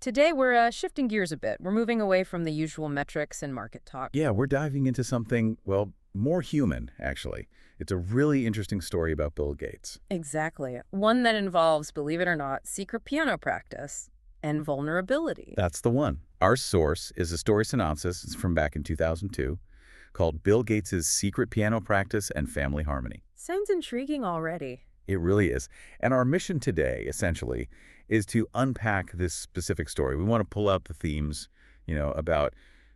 Today, we're shifting gears a bit. We're moving away from the usual metrics and market talk. Yeah, we're diving into something, well, more human, actually. It's a really interesting story about Bill Gates. Exactly. One that involves, believe it or not, secret piano practice and vulnerability. That's the one. Our source is a story synopsis. It's from back in 2002 called Bill Gates' Secret Piano Practice and Family Harmony. Sounds intriguing already. It really is. And our mission today, essentially, is to unpack this specific story. We want to pull out the themes, about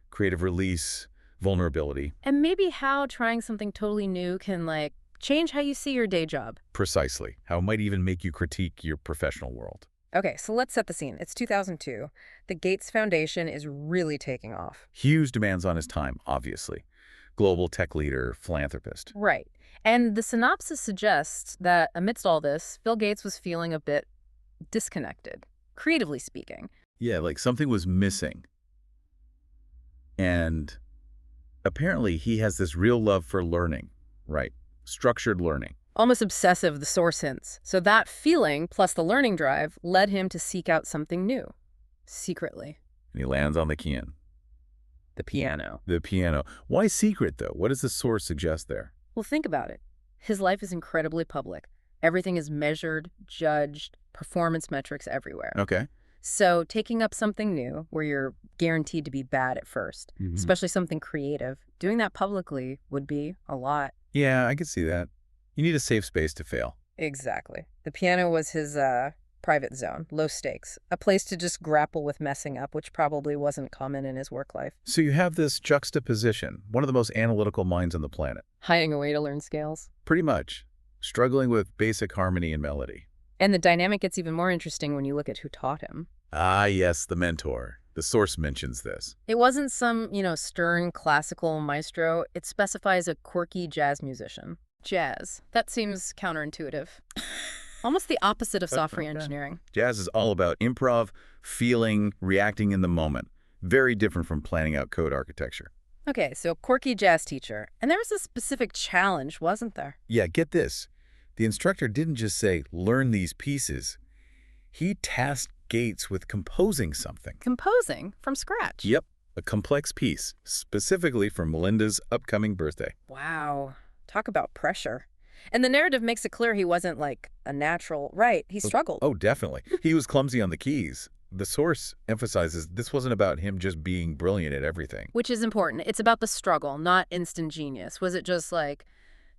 creative release, vulnerability. And maybe how trying something totally new can, change how you see your day job. Precisely. How it might even make you critique your professional world. Okay, so let's set the scene. It's 2002. The Gates Foundation is really taking off. Huge demands on his time, obviously. Global tech leader, philanthropist. Right. And the synopsis suggests that amidst all this, Bill Gates was feeling a bit disconnected, creatively speaking. Yeah, like something was missing. And apparently he has this real love for learning, right? Structured learning. Almost obsessive, the source hints. So that feeling, plus the learning drive, led him to seek out something new, secretly. And he lands on the key. The piano. The piano. Why secret, though? What does the source suggest there? Well, think about it. His life is incredibly public. Everything is measured, judged, performance metrics everywhere. Okay. So taking up something new, where you're guaranteed to be bad at first, especially something creative, doing that publicly would be a lot. Yeah, I could see that. You need a safe space to fail. Exactly. The piano was his private zone, low stakes, a place to just grapple with messing up, which probably wasn't common in his work life. So you have this juxtaposition, one of the most analytical minds on the planet. Hiding away to learn scales. Pretty much. Struggling with basic harmony and melody. And the dynamic gets even more interesting when you look at who taught him. Ah, yes, the mentor. The source mentions this. It wasn't some, stern classical maestro. It specifies a quirky jazz musician. Jazz. That seems counterintuitive. Almost the opposite of software engineering. Jazz is all about improv, feeling, reacting in the moment. Very different from planning out code architecture. Okay, so quirky jazz teacher. And there was a specific challenge, wasn't there? Yeah, get this. The instructor didn't just say, learn these pieces. He tasked Gates with composing something. Composing from scratch? Yep, a complex piece, specifically for Melinda's upcoming birthday. Wow. Talk about pressure. And the narrative makes it clear he wasn't a natural. Right, he struggled. Oh, definitely. He was clumsy on the keys. The source emphasizes this wasn't about him just being brilliant at everything. Which is important. It's about the struggle, not instant genius. Was it just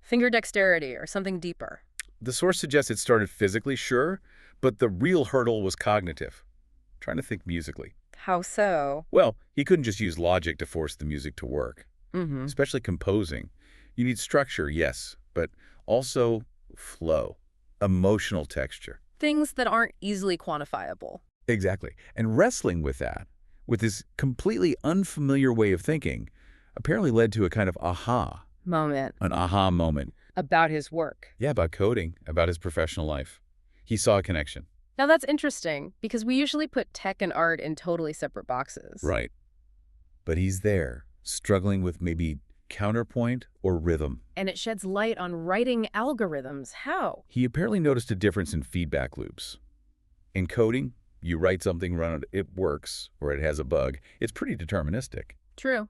finger dexterity or something deeper? The source suggests it started physically, sure, but the real hurdle was cognitive. Trying to think musically. How so? Well, he couldn't just use logic to force the music to work. Especially composing. You need structure, yes, but also flow, emotional texture. Things that aren't easily quantifiable. Exactly. And wrestling with that, with this completely unfamiliar way of thinking, apparently led to a kind of aha. Moment. An aha moment. About his work. Yeah, about coding, about his professional life. He saw a connection. Now that's interesting, because we usually put tech and art in totally separate boxes. Right. But he's there, struggling with maybe counterpoint or rhythm. And it sheds light on writing algorithms. How? He apparently noticed a difference in feedback loops. In coding, you write something, run it, it works, or it has a bug. It's pretty deterministic. True.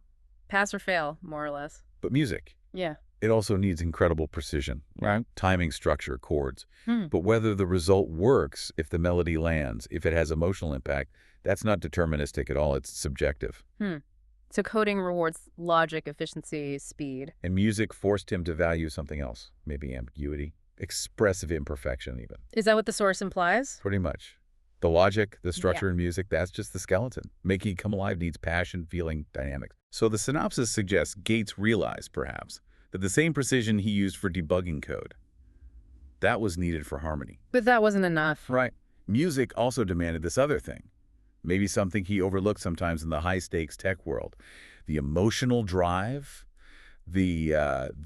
Pass or fail, more or less. But music. Yeah. It also needs incredible precision, right? Timing, structure, chords. But whether the result works, if the melody lands, if it has emotional impact, that's not deterministic at all. It's subjective. So coding rewards logic, efficiency, speed. And music forced him to value something else, maybe ambiguity, expressive imperfection even. Is that what the source implies? Pretty much. The logic, the structure in music, that's just the skeleton. Making it come alive needs passion, feeling, dynamics. So the synopsis suggests Gates realized, perhaps, that the same precision he used for debugging code, that was needed for harmony. But that wasn't enough. Right. Music also demanded this other thing. Maybe something he overlooked sometimes in the high-stakes tech world. The emotional drive, the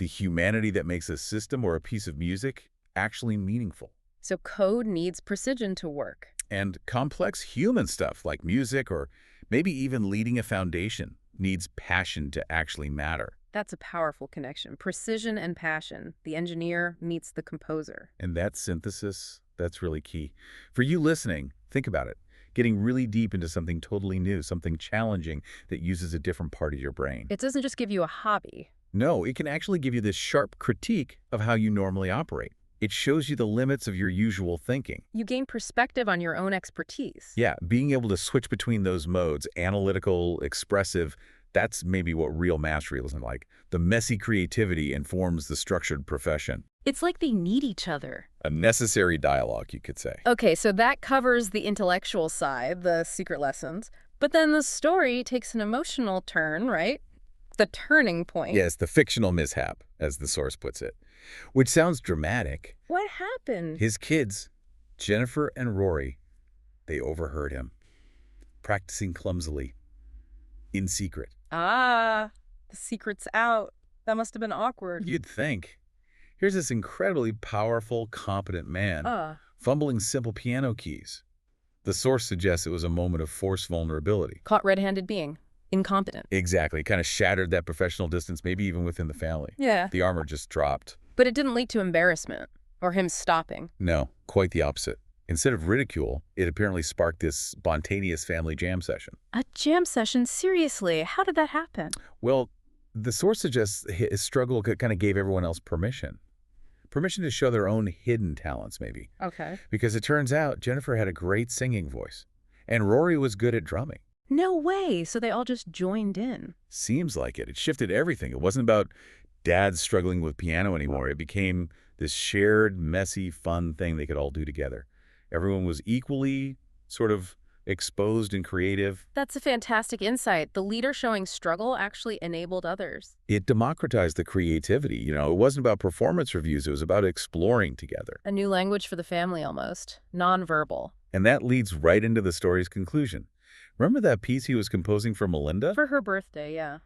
humanity that makes a system or a piece of music actually meaningful. So code needs precision to work. And complex human stuff like music or maybe even leading a foundation needs passion to actually matter. That's a powerful connection. Precision and passion. The engineer meets the composer. And that synthesis, that's really key. For you listening, think about it. getting really deep into something totally new, something challenging that uses a different part of your brain. It doesn't just give you a hobby. No, it can actually give you this sharp critique of how you normally operate. It shows you the limits of your usual thinking. You gain perspective on your own expertise. Yeah, being able to switch between those modes, analytical, expressive, that's maybe what real mastery looks like. The messy creativity informs the structured profession. It's like they need each other. A necessary dialogue, you could say. Okay, so that covers the intellectual side, the secret lessons. But then the story takes an emotional turn, right? The turning point. Yes, the fictional mishap, as the source puts it, which sounds dramatic. What happened? His kids, Jennifer and Rory, they overheard him, practicing clumsily, in secret. Ah, the secret's out. That must have been awkward. You'd think. Here's this incredibly powerful, competent man, fumbling simple piano keys. The source suggests it was a moment of forced vulnerability. Caught red-handed being. Incompetent. Exactly. Kind of shattered that professional distance, maybe even within the family. Yeah. The armor just dropped. But it didn't lead to embarrassment or him stopping. No, quite the opposite. Instead of ridicule, it apparently sparked this spontaneous family jam session. A jam session? Seriously? How did that happen? Well, the source suggests his struggle kind of gave everyone else permission. Permission to show their own hidden talents, maybe. Okay. Because it turns out Jennifer had a great singing voice, and Rory was good at drumming. No way. So they all just joined in. Seems like it. It shifted everything. It wasn't about dad struggling with piano anymore. It became this shared, messy, fun thing they could all do together. Everyone was equally sort of exposed and creative. That's a fantastic insight. The leader showing struggle actually enabled others. It democratized the creativity. You know, it wasn't about performance reviews. It was about exploring together. A new language for the family almost. Nonverbal. And that leads right into the story's conclusion. Remember that piece he was composing for Melinda? For her birthday, yeah.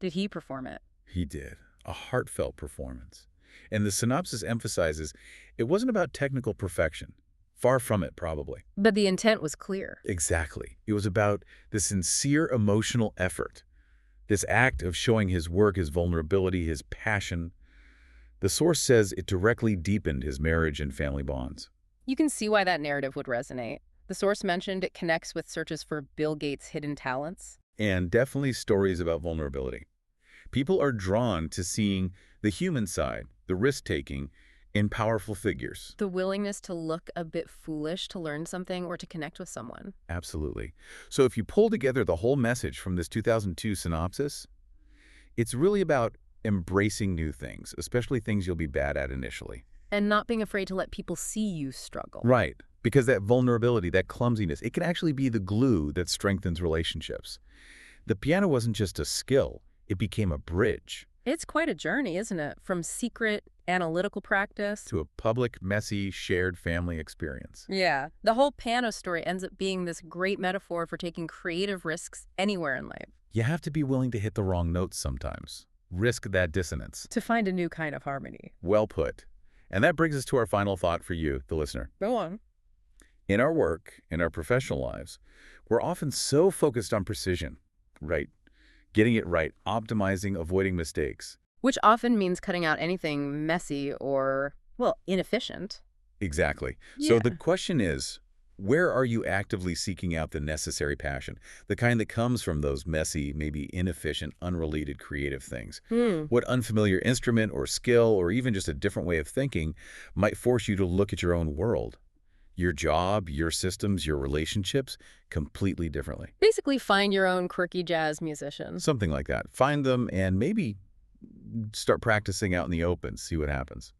Did he perform it? He did. A heartfelt performance. And the synopsis emphasizes it wasn't about technical perfection. Far from it, probably. But the intent was clear. Exactly. It was about the sincere emotional effort, this act of showing his work, his vulnerability, his passion. The source says it directly deepened his marriage and family bonds. You can see why that narrative would resonate. The source mentioned it connects with searches for Bill Gates' hidden talents. And definitely stories about vulnerability. People are drawn to seeing the human side, the risk-taking, in powerful figures. The willingness to look a bit foolish to learn something or to connect with someone. Absolutely. So if you pull together the whole message from this 2002 synopsis, it's really about embracing new things, especially things you'll be bad at initially. And not being afraid to let people see you struggle. Right. Because that vulnerability, that clumsiness, it can actually be the glue that strengthens relationships. The piano wasn't just a skill, it became a bridge. It's quite a journey, isn't it? From secret, analytical practice to a public, messy, shared family experience. Yeah. The whole piano story ends up being this great metaphor for taking creative risks anywhere in life. You have to be willing to hit the wrong notes sometimes. Risk that dissonance. To find a new kind of harmony. Well put. And that brings us to our final thought for you, the listener. Go on. In our work, in our professional lives, we're often so focused on precision, right? Getting it right, optimizing, avoiding mistakes. Which often means cutting out anything messy or, well, inefficient. Exactly. Yeah. So the question is, where are you actively seeking out the necessary passion? The kind that comes from those messy, maybe inefficient, unrelated creative things. What unfamiliar instrument or skill or even just a different way of thinking might force you to look at your own world, your job, your systems, your relationships completely differently. Basically find your own quirky jazz musician. Something like that. Find them and maybe start practicing out in the open, see what happens.